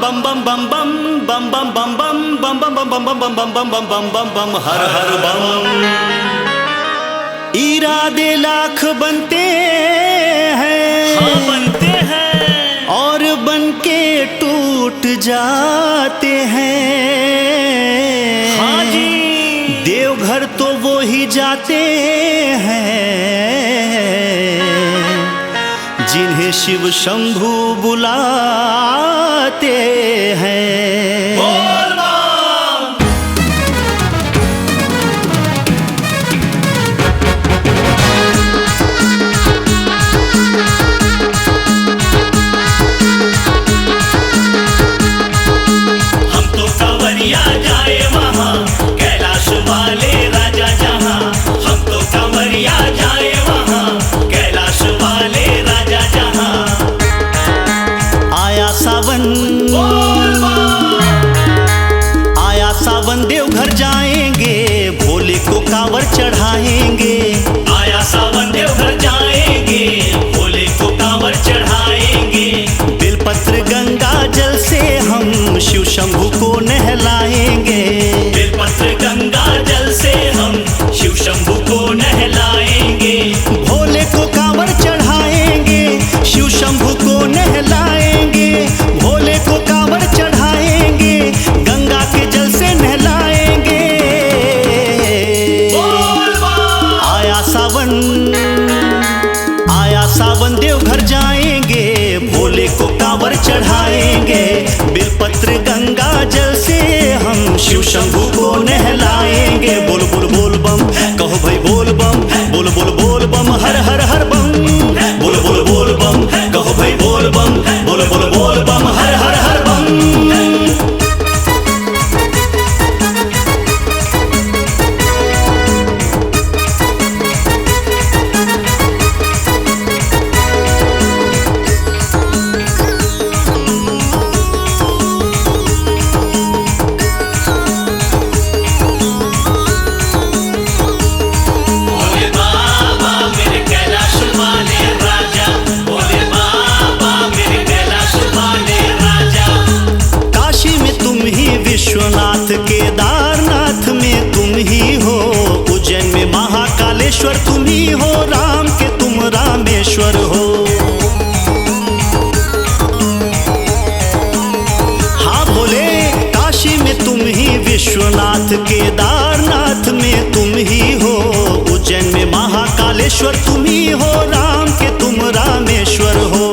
बम बम बम बम बम बम बम बम बम बम बम बम बम बम बम बम बम बम हर हर बम। इरादे लाख बनते हैं, हाँ बनते हैं, और बनके टूट जाते हैं। हाँ जी, देवघर तो वो ही जाते हैं जिन्हें शिव शंभू बुलाते हैं। बोल बम। हम तो कंवरिया जाए वहाँ, कैलाश वाले राजा जहाँ। हम तो कंवरिया जाए वहाँ, कैलाश वाले राजा जहाँ। आया सावन, आया सावन, देवघर जाएंगे, भोले को कांवर चढ़ाएंगे। आया सावन देवघर जाएंगे, भोले को कांवर चढ़ाएंगे। बेलपत्र गंगा जल से हम शिव शंभू को नहलाएंगे। बेलपत्र गंगा जल से हम शिव शंभू को नहलाएंगे। भोले को कांवर चढ़ाएंगे, शिव शंभू को नहलाएंगे। भोले को कांवर चढ़ाएंगे, गंगा के जल से नहलाएंगे। आया सावन, आया सावन, देवघर जाएंगे, भोले को कांवर चढ़ाएंगे। बेलपत्र गंगा जल से हम शिव शंभू को नहलाएंगे। बोल बोल बोल बम, कहो भाई बोल बम, बोल बोल बोल बम, हर हर हर बम। बोल बोल बोल बम, कहो भाई बोल बम, बोल बोल बोल बम, हर हर हर बम। भोले बाबा मेरे कैलाश वाले राजा, भोले बाबा मेरे कैलाश वाले राजा। काशी में तुम ही विश्वनाथ, केदारनाथ में तुम ही हो, उज्जैन में महाकालेश्वर तुम ही हो, राम के तुम रामेश्वर हो। हाँ भोले, काशी में तुम ही विश्वनाथ, केदारनाथ में तुम ही हो, उज्जैन में महाकालेश्वर तुम ही हो, राम के तुम रामेश्वर हो।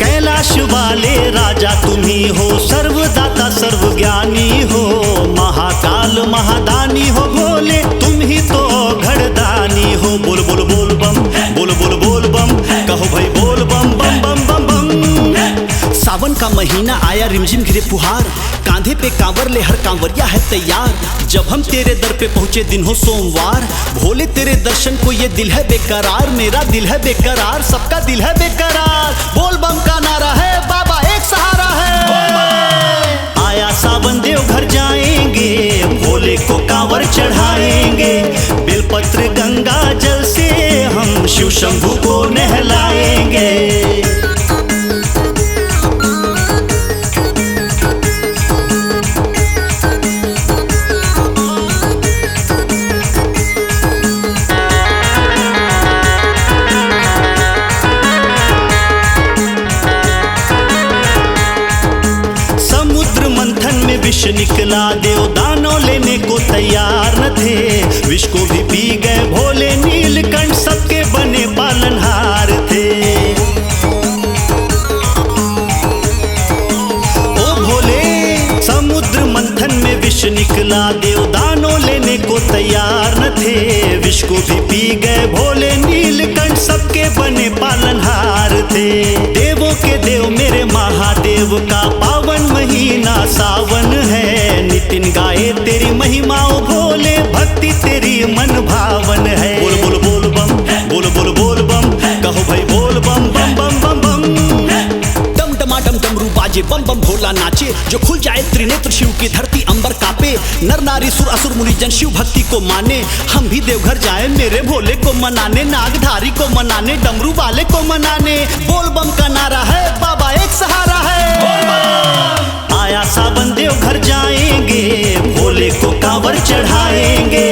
कैलाश वाले राजा तुम ही हो, सर्वदाता सर्वज्ञानी हो, महाकाल महादानी हो भोले, तुम ही तो घड़दानी हो। बोल बोल बोल बम, बोल बोल बोल बम, कहो भाई बोल बम बम बम बम बम। सावन का महीना आया, रिमझिम गिरे फुहार, कांधे पे कांवर ले हर कांवरिया है तैयार। जब हम तेरे दर पे पहुंचे दिन हो सोमवार, भोले तेरे दर्शन को ये दिल है बेकरार। मेरा दिल है बेकरार, सबका दिल है बेकरार। बोल बम का नारा है, बाबा एक सहारा है। आया सावन, देवघर जाएंगे, भोले को कांवर चढ़ाएंगे। बेलपत्र गंगा जल से हम शिव शंभू को नहलाएंगे। समुद्र मंथन में विष निकला, देव दानों लेने को तैयार न थे। विष को भी पी गए भोले, नीलकंठ सबके बने पालनहार थे। ओ भोले, समुद्र मंथन में विष निकला, देव दानों लेने को तैयार न थे। विष को भी पी गए भोले, नीलकंठ सबके बने पालनहार थे। देवों के देव मेरे महादेव का पावन महीना सावन है। नितिन गाए तेरी महिमा ओ भोले, भक्ति तेरी मन भावन है। बोल बोल बोल बम, बोल बोल बोल बम, कहो भाई बोल बम बम बम बम बम। डम डमाडम डमरू बाजे, बम बम भोला नाचे, जो खुल जाए त्रिनेत्र शिव की धरती अंबर कापे। नर नारी सुर असुर मुनिजन शिव भक्ति को माने, हम भी देवघर जाए मेरे भोले को मनाने। नागधारी को मनाने, डमरू वाले को मनाने। बोल बम का नारा है, बाबा एक सहारा है। आया सावन देव घर जाएंगे, भोले को कांवर चढ़ाएंगे,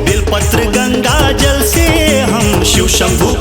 बिलपत्र गंगा जल से हम शिव शंभू